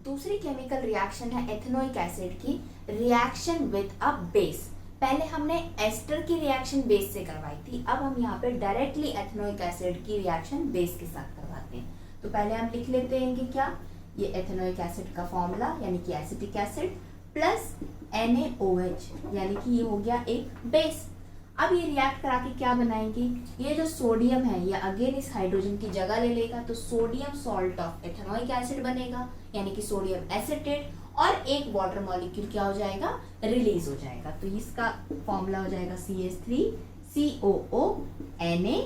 दूसरी केमिकल रिएक्शन है एथेनोइक एसिड की, रिएक्शन विद अ बेस। पहले हमने एस्टर की रिएक्शन बेस से करवाई थी, अब हम यहाँ पे डायरेक्टली एथेनोइक एसिड की रिएक्शन बेस के साथ करवाते हैं। तो पहले हम लिख लेते हैं कि क्या, ये एथेनोइक एसिड का फॉर्मूला यानी कि एसिटिक एसिड प्लस NaOH, यानी कि ये हो गया एक बेस। अब ये रिएक्ट करा के क्या बनाएंगे, ये जो सोडियम है ये अगेन इस हाइड्रोजन की जगह ले लेगा, तो sodium salt of ethanoic acid बनेगा, यानी कि सोडियम एसीटेट, और एक वाटर मॉलिक्यूल क्या हो जाएगा, रिलीज हो जाएगा। तो इसका फॉर्मूला हो जाएगा CH3COO Na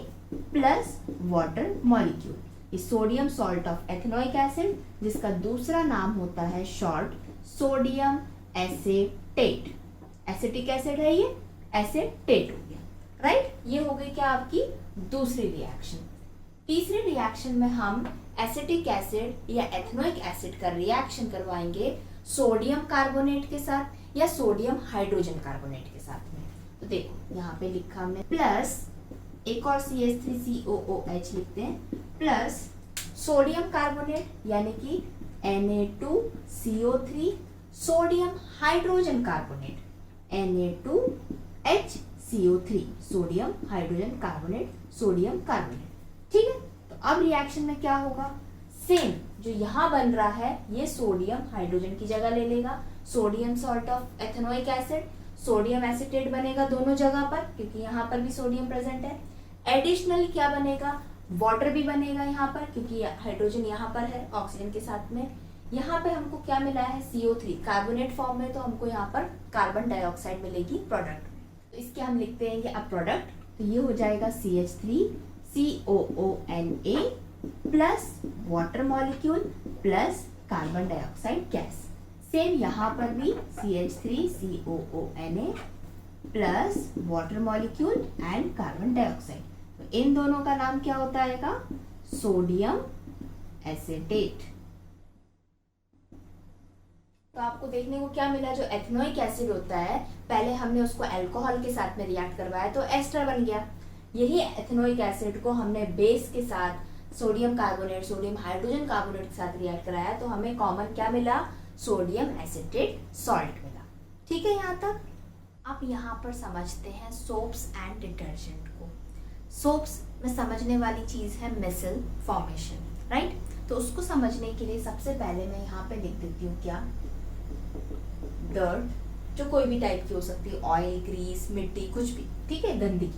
plus water molecule, ये sodium salt of ethanoic acid, जिसका दूसरा नाम होता है short sodium acetate. Acetic acid है ये, एसीटेट हो गया, राइट। ये हो गई क्या आपकी दूसरी रिएक्शन। तीसरी रिएक्शन में हम एसिटिक एसिड या एथेनोइक एसिड का रिएक्शन करवाएंगे सोडियम कार्बोनेट के साथ या सोडियम हाइड्रोजन कार्बोनेट के साथ में। तो देखो यहाँ पे लिखा हमने प्लस एक और CH3COOH लिखते हैं, प्लस सोडियम कार्बोनेट यानी कि Na2CO3, sodium hydrogen carbonate Na2HCO3, sodium hydrogen carbonate, sodium carbonate. ठीक है, तो अब रिएक्शन में क्या होगा, सेम जो यहाँ बन रहा है ये सोडियम हाइड्रोजन की जगह ले लेगा, sodium salt of ethanoic acid, sodium acetate बनेगा दोनों जगह पर क्योंकि यहाँ पर भी सोडियम प्रेजेंट है। एडिशनली क्या बनेगा, वाटर भी बनेगा यहाँ पर क्योंकि हाइड्रोजन यहाँ पर है ऑक्सीजन के साथ में। यहाँ पे हमको क्या मिला है, CO3 कार्बोनेट फॉर्म में, तो हमको यहाँ पर कार्बन डाइऑक्साइड मिलेगी प्रोडक्ट में। तो इसके हम लिखते हैं ये अब प्रोडक्ट, तो ये हो जाएगा CH3COONA plus water molecule plus carbon dioxide gas. Same यहाँ पर भी CH3COONA plus water molecule and carbon dioxide. तो इन दोनों का नाम क्या होता है, सोडियम एसीटेट। तो आपको देखने को क्या मिला, जो एथेनोइक एसिड होता है पहले हमने उसको अल्कोहल के साथ में रिएक्ट करवाया तो एस्टर बन गया। यही एथेनोइक एसिड को हमने बेस के साथ sodium carbonate, sodium hydrogen carbonate के साथ रिएक्ट कराया तो हमें कॉमन क्या मिला, सोडियम एसीटेट सॉल्ट मिला। ठीक है यहाँ तक। अब यहाँ पर समझते हैं सोप्स एंड डिटर्जेंट को। सोप्स में समझने वाली चीज है मिसल फॉर्मेशन, राइट। तो उसको समझने के लिए सबसे पहले मैं यहाँ पे लिख देती हूँ क्या, डर्ट, जो कोई भी टाइप की हो सकती है, ऑयल, ग्रीस, मिट्टी, कुछ भी, ठीक है, गंदगी।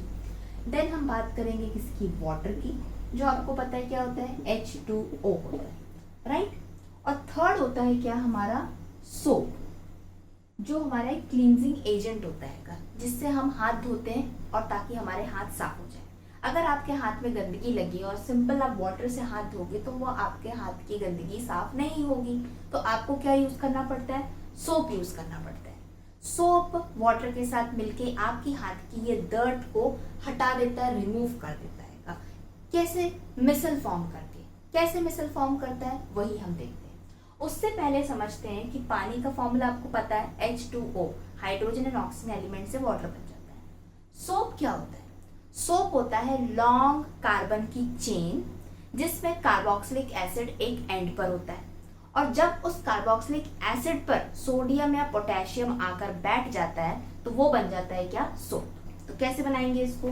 देन हम बात करेंगे किसकी, वाटर की, जो आपको पता है क्या होता है, H2O होता है, राइट। और थर्ड होता है क्या हमारा, सोप, जो हमारा एक क्लींजिंग एजेंट होता है जिससे हम हाथ धोते हैं और ताकि हमारे हाथ साफ हो जाए। अगर आपके हाथ में गंदगी लगी और सिंपल आप वाटर से हाथ धोगे तो वो आपके हाथ की गंदगी साफ नहीं होगी, तो आपको क्या यूज करना पड़ता है, सोप यूज करना पड़ता है। सोप वाटर के साथ मिलके आपकी हाथ की ये डर्ट को हटा देता है, रिमूव कर देता है। कैसे, मिसल फॉर्म करके। कैसे मिसल फॉर्म करता है वही हम देखते हैं। उससे पहले समझते हैं कि पानी का फॉर्मूला आपको पता है, H2O, hydrogen and oxygen element से वाटर बन जाता है। सोप क्या होता है, सोप होता है लॉन्ग कार्बन की चेन जिसमें कार्बोक्सिलिक एसिड एक एंड पर होता है, और जब उस कार्बोक्सिलिक एसिड पर सोडियम या पोटेशियम आकर बैठ जाता है तो वो बन जाता है क्या, सोप। तो कैसे बनाएंगे इसको,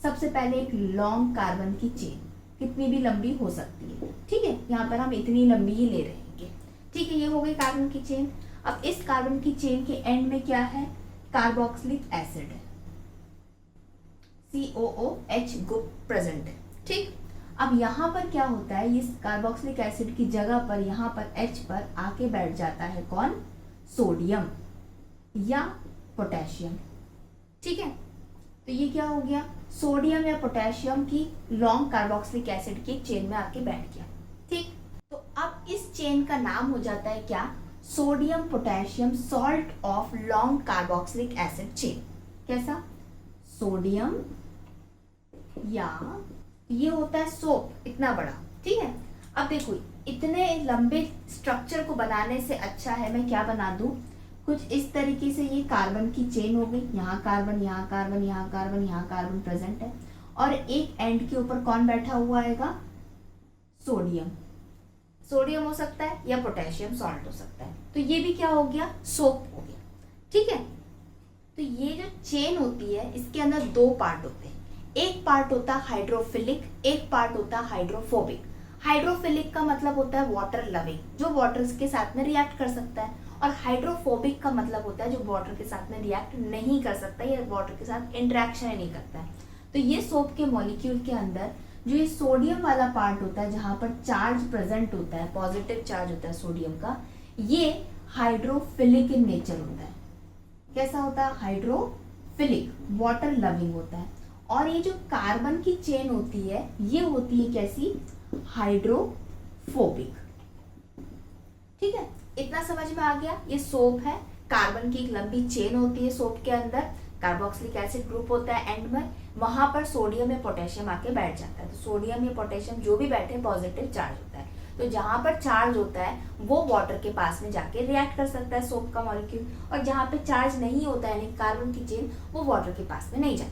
सबसे पहले एक लॉन्ग कार्बन की चेन, कितनी भी लंबी हो सकती है, ठीक है, यहाँ पर हम इतनी लंबी ही ले रहेंगे, ठीक है, ये हो गई कार्बन की चेन। अब इस कार्बन की चेन के एंड में क्या है, कार्बोक्सिलिक एसिड है, COOH ग्रुप प्रेजेंट है, ठीक। अब यहाँ पर क्या होता है, इस कार्बोक्सिलिक एसिड की जगह पर यहाँ पर H पर आके बैठ जाता है कौन, सोडियम या पोटेशियम, ठीक है। तो ये क्या हो गया, सोडियम या पोटेशियम की लॉन्ग कार्बोक्सिलिक एसिड की चेन में आके बैठ गया, ठीक। तो अब इस चेन का नाम हो जाता है क्या, sodium potassium salt of long carboxylic acid chain. कैसा, सोडियम या ये होता है सोप, इतना बड़ा, ठीक है। अब देखो इतने लंबे स्ट्रक्चर को बनाने से अच्छा है मैं क्या बना दूं, कुछ इस तरीके से, ये कार्बन की चेन हो गई, यहाँ कार्बन, यहाँ कार्बन, यहाँ कार्बन, यहाँ कार्बन प्रेजेंट है, और एक एंड के ऊपर कौन बैठा हुआ आएगा, सोडियम। सोडियम हो सकता है या पोटेशियम सॉल्ट हो सकता है, तो ये भी क्या हो गया, सोप हो गया, ठीक है। तो ये जो चेन होती है इसके अंदर दो पार्ट होते हैं, एक पार्ट होता है हाइड्रोफिलिक, एक पार्ट होता है हाइड्रोफोबिक। हाइड्रोफिलिक का मतलब होता है वाटर लविंग, जो वाटर के साथ में रिएक्ट कर सकता है, और हाइड्रोफोबिक का मतलब होता है जो वाटर के साथ में रिएक्ट नहीं कर सकता या वाटर के साथ इंटरेक्शन नहीं करता है। तो ये सोप के मॉलिक्यूल के अंदर जो ये सोडियम वाला पार्ट होता है जहां पर चार्ज प्रेजेंट होता है, पॉजिटिव चार्ज होता है सोडियम का, ये हाइड्रोफिलिक इन नेचर होता है। कैसा होता है, हाइड्रोफिलिक, वाटर लविंग होता है। और ये जो कार्बन की चेन होती है ये होती है कैसी, हाइड्रोफोबिक, ठीक है। इतना समझ में आ गया, ये सोप है, कार्बन की एक लंबी चेन होती है, सोप के अंदर कार्बोक्सिलिक एसिड ग्रुप होता है एंड में, वहां पर सोडियम या पोटेशियम आके बैठ जाता है। तो सोडियम या पोटेशियम जो भी बैठे पॉजिटिव चार्ज होता है, तो जहां पर चार्ज होता है वो वाटर के पास में जाके रिएक्ट कर सकता है सोप का मॉलिक्यूल, और जहां पे चार्ज नहीं होता है यानी कार्बन की चेन, वो वाटर के पास में नहीं जाता।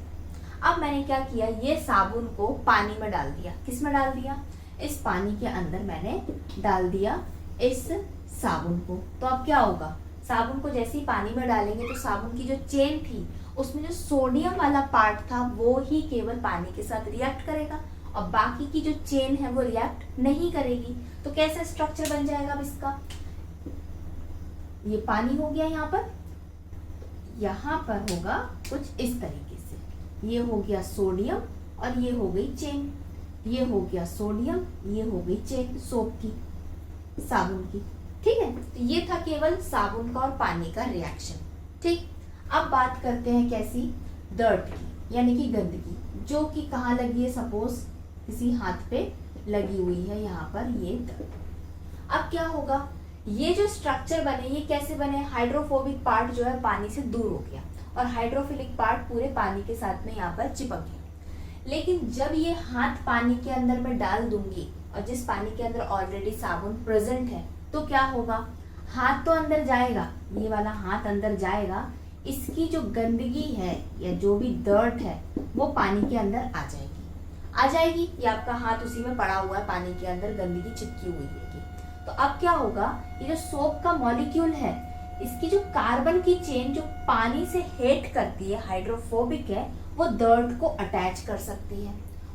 अब मैंने क्या किया, ये साबुन को पानी में डाल दिया, किस में डाल दिया, इस पानी के अंदर मैंने डाल दिया इस साबुन को, तो अब क्या होगा, साबुन को जैसे ही पानी में डालेंगे तो साबुन की जो चेन थी उसमें जो सोडियम वाला पार्ट था वो ही केवल पानी के साथ रिएक्ट करेगा और बाकी की जो चेन है वो रिएक्ट नहीं करेगी। तो कैसा स्ट्रक्चर बन जाएगा अब इसका, ये पानी हो गया यहाँ पर होगा कुछ इस तरीके से, ये हो गया सोडियम और ये हो गई चेन, ये हो गया सोडियम, ये हो गई चेन सोप की, साबुन की। ठीक है, तो ये था केवल साबुन का और पानी का रिएक्शन। ठीक, अब बात करते हैं कैसी, डर्ट की, यानी कि गंदगी, जो कि कहाँ लगी है, सपोज किसी हाथ पे लगी हुई है यहाँ पर ये डर्ट। अब क्या होगा, ये जो स्ट्रक्चर बने ये कैसे बने, हाइड्रोफोबिक पार्ट जो है पानी से दूर हो गया और हाइड्रोफिलिक पार्ट पूरे पानी के साथ में यहाँ पर चिपक गया। लेकिन जब ये हाथ पानी के अंदर मैं डाल दूंगी और जिस पानी के अंदर ऑलरेडी साबुन प्रेजेंट है तो क्या होगा, हाथ तो अंदर जाएगा, ये वाला हाथ अंदर जाएगा, इसकी जो गंदगी है या जो भी डर्ट है वो पानी के अंदर आ जाएगी। ये आपका हाथ उसी में पड़ा हुआ है, पानी के अंदर गंदगी चिपकी हुई है। तो अब क्या होगा, ये जो सोप का मॉलिक्यूल है इसकी जो कार्बन की चेन जो पानी से हेट करती है, हाइड्रोफोबिक है, वो डर्ट को अटैच कर सकती है,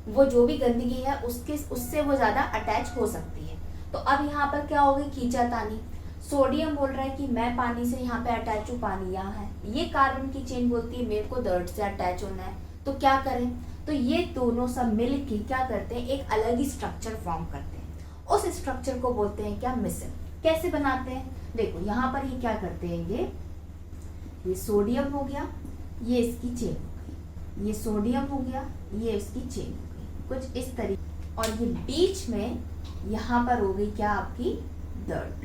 वो जो भी गंदगी है उससे वो ज्यादा अटैच हो सकती है। तो अब यहाँ पर क्या होगी, खींचातानी, सोडियम बोल रहा है कि मैं पानी से यहाँ पे अटैच हूँ, पानी यहाँ है, ये कार्बन की चेन बोलती है मेरे को डर्ट से अटैच होना है, तो क्या करें, तो ये दोनों सब मिल के क्या करते हैं, एक अलग ही स्ट्रक्चर फॉर्म करते हैं। उस स्ट्रक्चर को बोलते हैं क्या, मिसल। कैसे बनाते हैं, देखो यहाँ पर ये क्या करते हैं, ये सोडियम हो गया, ये इसकी चेन हो गई, ये सोडियम हो गया, ये इसकी चेन हो गई, कुछ इस तरीके, और ये बीच में यहाँ पर हो गई क्या आपकी डर्ट।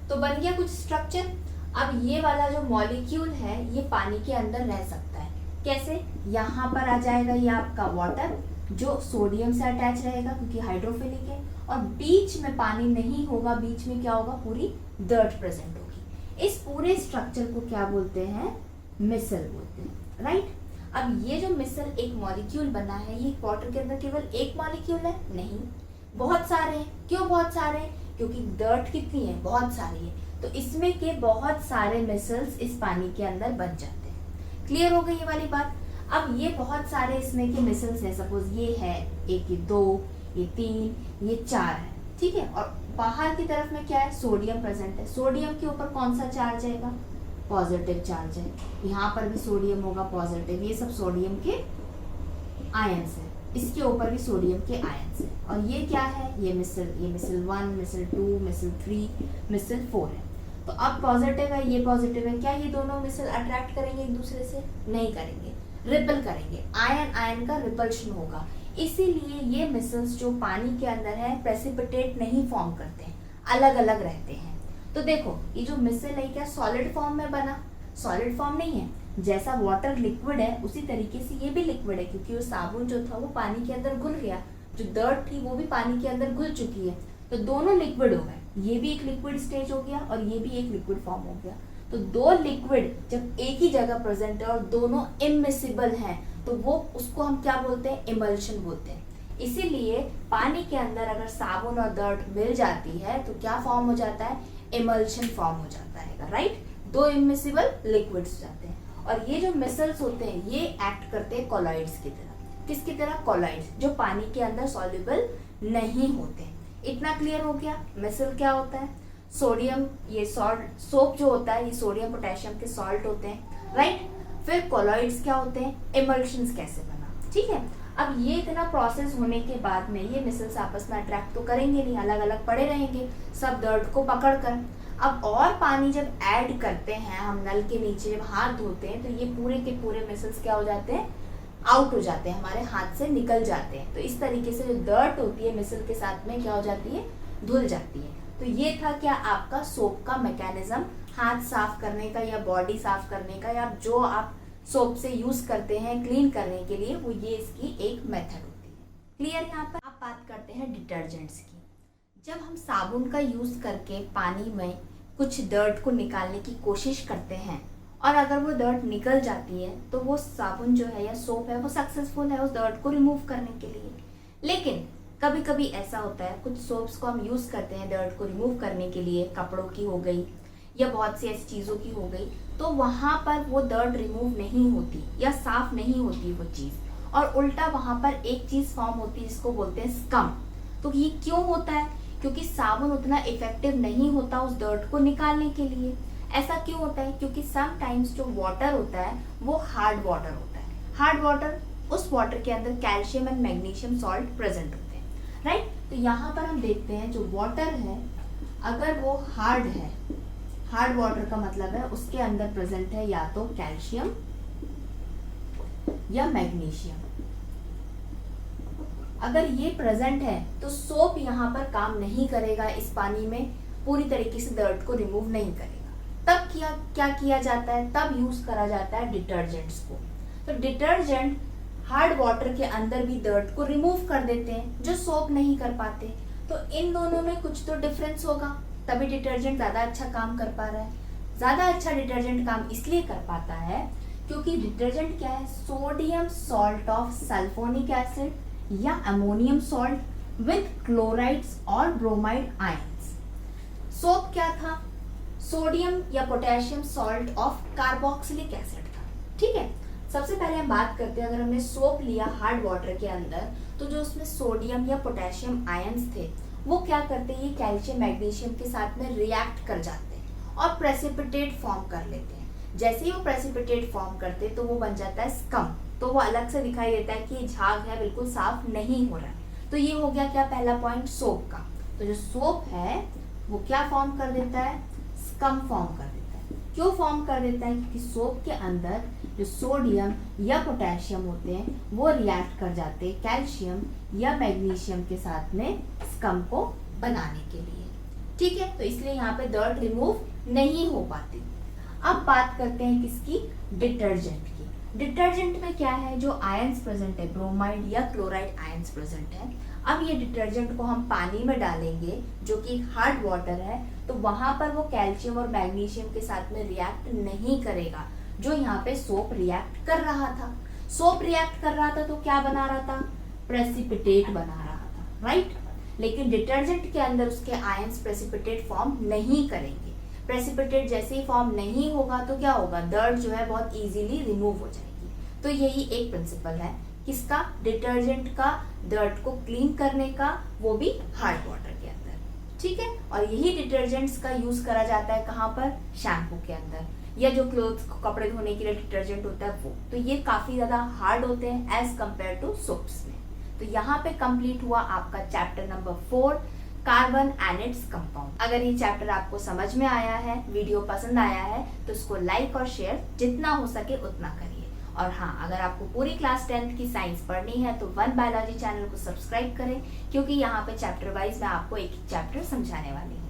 तो बन गया कुछ स्ट्रक्चर। अब ये वाला जो मॉलिक्यूल है ये पानी के अंदर रह सकता है, कैसे, यहाँ पर आ जाएगा ये आपका वाटर जो सोडियम से अटैच रहेगा क्योंकि हाइड्रोफिलिक है, और बीच में पानी नहीं होगा, बीच में क्या होगा, पूरी डर्ट प्रेजेंट होगी। इस पूरे स्ट्रक्चर को क्या बोलते हैं, मिसल बोलते हैं, राइट। अब ये जो मिसल एक मॉलिक्यूल बना है, ये वाटर के अंदर केवल एक मॉलिक्यूल है, नहीं, बहुत सारे हैं। क्यों बहुत सारे हैं, क्योंकि डर्ट कितनी है, बहुत सारी है, तो इसमें के बहुत सारे मिसल्स इस पानी के अंदर बन जाते हैं। क्लियर हो गई ये वाली बात। अब ये बहुत सारे इसमें के मिसल्स हैं, सपोज ये है एक, ये दो, ये तीन, ये चार है, ठीक है, और बाहर की तरफ में क्या है, सोडियम प्रेजेंट है। सोडियम के ऊपर कौन सा चार्ज आएगा, पॉजिटिव चार्ज है, यहाँ पर भी सोडियम होगा पॉजिटिव, ये सब सोडियम के आयंस है, इसके ऊपर भी सोडियम के आयंस है। और ये क्या है, ये मिसल 1, मिसल 2, मिसल 3, मिसल 4 है। तो अब पॉजिटिव है, ये पॉजिटिव है, क्या ये दोनों मिसल अट्रैक्ट करेंगे एक दूसरे से, नहीं करेंगे, रिपल करेंगे, आयन आयन का रिपल्शन होगा। इसीलिए ये मिसल्स जो पानी के अंदर है प्रेसिपिटेट नहीं फॉर्म करते हैं, अलग अलग रहते हैं। तो देखो ये जो मिसल है क्या सॉलिड फॉर्म में बना, सॉलिड फॉर्म नहीं है, जैसा वाटर लिक्विड है उसी तरीके से ये भी लिक्विड है, क्योंकि वो साबुन जो था वो पानी के अंदर घुल गया, जो डर्ट थी वो भी पानी के अंदर घुल चुकी है, तो दोनों लिक्विड हो गए, ये भी एक लिक्विड स्टेज हो गया और ये भी एक लिक्विड फॉर्म हो गया। तो दो लिक्विड जब एक ही जगह प्रेजेंट है और दोनों इमिसिबल हैं, तो वो उसको हम क्या बोलते हैं, इमल्शन बोलते हैं। इसीलिए पानी के अंदर अगर साबुन और डर्ट मिल जाती है तो क्या फॉर्म हो जाता है, इमल्शन फॉर्म हो जाता है, राइट। दो इमिसिबल लिक्विड्स हो जाते हैं। और ये जो मिसल्स होते हैं ये एक्ट करते हैं कोलॉइड्स की तरह। किसकी तरह, कोलॉइड्स, जो पानी के अंदर सॉल्युबल नहीं होते। इतना क्लियर हो गया। मिसल क्या होता है, सोडियम, ये सॉल्ट, सोप जो होता है ये सोडियम पोटेशियम के सॉल्ट होते हैं, राइट। फिर कोलॉइड्स क्या होते हैं, इमल्शंस कैसे बना, ठीक है। अब ये इतना प्रोसेस होने के बाद में ये मिसल्स आपस में अट्रैक्ट तो करेंगे नहीं, अलग अलग पड़े रहेंगे सब डर्ट को पकड़ कर। अब और पानी जब ऐड करते हैं हम नल के नीचे जब हाथ धोते हैं तो ये पूरे के पूरे मिसल्स क्या हो जाते हैं, आउट हो जाते हैं, हमारे हाथ से निकल जाते हैं। तो इस तरीके से जो डर्ट होती है मिसल के साथ में क्या हो जाती है, धुल जाती है। तो ये था क्या आपका सोप का मैकेनिज्म, हाथ साफ करने का या बॉडी साफ करने का, या जो आप सोप से यूज करते हैं क्लीन करने के लिए, वो ये इसकी एक मेथड होती है। क्लियर। यहाँ पर आप बात करते हैं डिटर्जेंट्स की। जब हम साबुन का यूज करके पानी में कुछ डर्ट को निकालने की कोशिश करते हैं और अगर वो डर्ट निकल जाती है तो वो साबुन जो है या सोप है वो सक्सेसफुल है उस डर्ट को रिमूव करने के लिए। लेकिन कभी कभी ऐसा होता है कुछ सोप्स को हम यूज करते हैं डर्ट को रिमूव करने के लिए, कपड़ों की हो गई या बहुत सी ऐसी चीजों की हो गई, तो वहां पर वो डर्ट रिमूव नहीं होती या साफ नहीं होती वो चीज, और उल्टा वहां पर एक चीज फॉर्म होती है जिसको बोलते हैं स्कम। तो ये क्यों होता है? क्योंकि साबुन उतना इफेक्टिव नहीं होता उस डर्ट को निकालने के लिए। ऐसा क्यों होता है? क्योंकि समटाइम्स जो वाटर होता है वो हार्ड वाटर होता है। हार्ड वाटर, उस वाटर के अंदर calcium and magnesium salt present होते हैं, राइट। तो यहाँ पर हम देखते हैं जो वाटर है अगर वो हार्ड है, हार्ड वाटर का मतलब है उसके अंदर प्रेजेंट है या तो कैल्शियम या मैग्नीशियम। अगर ये प्रेजेंट है तो सोप यहाँ पर काम नहीं करेगा, इस पानी में पूरी तरीके से डर्ट को रिमूव नहीं करेगा। तब क्या किया जाता है? तब यूज करा जाता है डिटर्जेंट्स को। तो डिटर्जेंट हार्ड वाटर के अंदर भी डर्ट को रिमूव कर देते हैं जो सोप नहीं कर पाते। तो इन दोनों में कुछ तो डिफरेंस होगा, तभी डिटर्जेंट ज्यादा अच्छा काम कर पा रहा है। ज्यादा अच्छा डिटर्जेंट काम इसलिए कर पाता है क्योंकि डिटर्जेंट क्या है? Sodium salt of sulphonic acid या अमोनियम सॉल्ट विद क्लोराइड्स और ब्रोमाइड आयंस। सोप क्या था? सोडियम या potassium salt of carboxylic acid था, ठीक है। सबसे पहले हम बात करते हैं, अगर हमने सोप लिया हार्ड वाटर के अंदर तो जो उसमें सोडियम या पोटेशियम आयंस थे वो क्या करते हैं? ये कैल्शियम मैग्नीशियम के साथ में रिएक्ट कर जाते हैं और प्रेसिपिटेट फॉर्म कर लेते हैं। जैसे ही वो प्रेसिपिटेट फॉर्म करते तो वो बन जाता है स्कम। तो वो अलग से दिखाई देता है कि ये झाग है, बिल्कुल साफ नहीं हो रहा है। तो ये हो गया क्या? पहला पॉइंट सोप का। तो जो सोप है वो क्या फॉर्म कर देता है? स्कम फॉर्म कर देता है। क्यों फॉर्म कर देता है? क्योंकि सोप के अंदर जो सोडियम या पोटेशियम होते हैं वो रिएक्ट कर जाते हैं कैल्शियम या मैग्नीशियम के साथ में स्कम को बनाने के लिए, ठीक है। तो इसलिए यहाँ पे डर्ट रिमूव नहीं हो पाती। अब बात करते हैं किसकी? डिटर्जेंट की। डिटर्जेंट में क्या है? जो आयंस प्रेजेंट है, ब्रोमाइड या क्लोराइड आयंस प्रेजेंट है। अब ये डिटर्जेंट को हम पानी में डालेंगे जो कि हार्ड वाटर है, तो वहां पर वो कैल्शियम और मैग्नीशियम के साथ में रिएक्ट नहीं करेगा जो यहाँ पे सोप रिएक्ट कर रहा था। सोप रिएक्ट कर रहा था तो क्या बना रहा था? प्रेसिपिटेट बना रहा था, राइट। लेकिन डिटर्जेंट के अंदर उसके आयंस प्रेसिपिटेट फॉर्म नहीं करेंगे। प्रेसिपिटेट जैसे ही फॉर्म नहीं होगा तो क्या होगा? डर्ट जो है बहुत इजीली रिमूव हो जाएगी। तो यही एक प्रिंसिपल है किसका? डिटर्जेंट का, डर्ट को क्लीन करने का, वो भी हार्ड वाटर के अंदर, ठीक है। और यही डिटर्जेंट्स का यूज करा जाता है कहाँ पर? शैम्पू के अंदर, या जो क्लोथ्स को कपड़े धोने के लिए डिटर्जेंट होता है वो। तो ये काफी ज्यादा हार्ड होते हैं एज कंपेयर टू सोप्स में। तो यहाँ पे कंप्लीट हुआ आपका chapter number 4, carbon and its compound. अगर ये चैप्टर आपको समझ में आया है, वीडियो पसंद आया है, तो इसको लाइक और शेयर जितना हो सके उतना करिए। और हाँ, अगर आपको पूरी क्लास 10th की साइंस पढ़नी है तो वन बायोलॉजी चैनल को सब्सक्राइब करें, क्योंकि यहाँ पे चैप्टर वाइज मैं आपको एक चैप्टर समझाने वाली हूँ।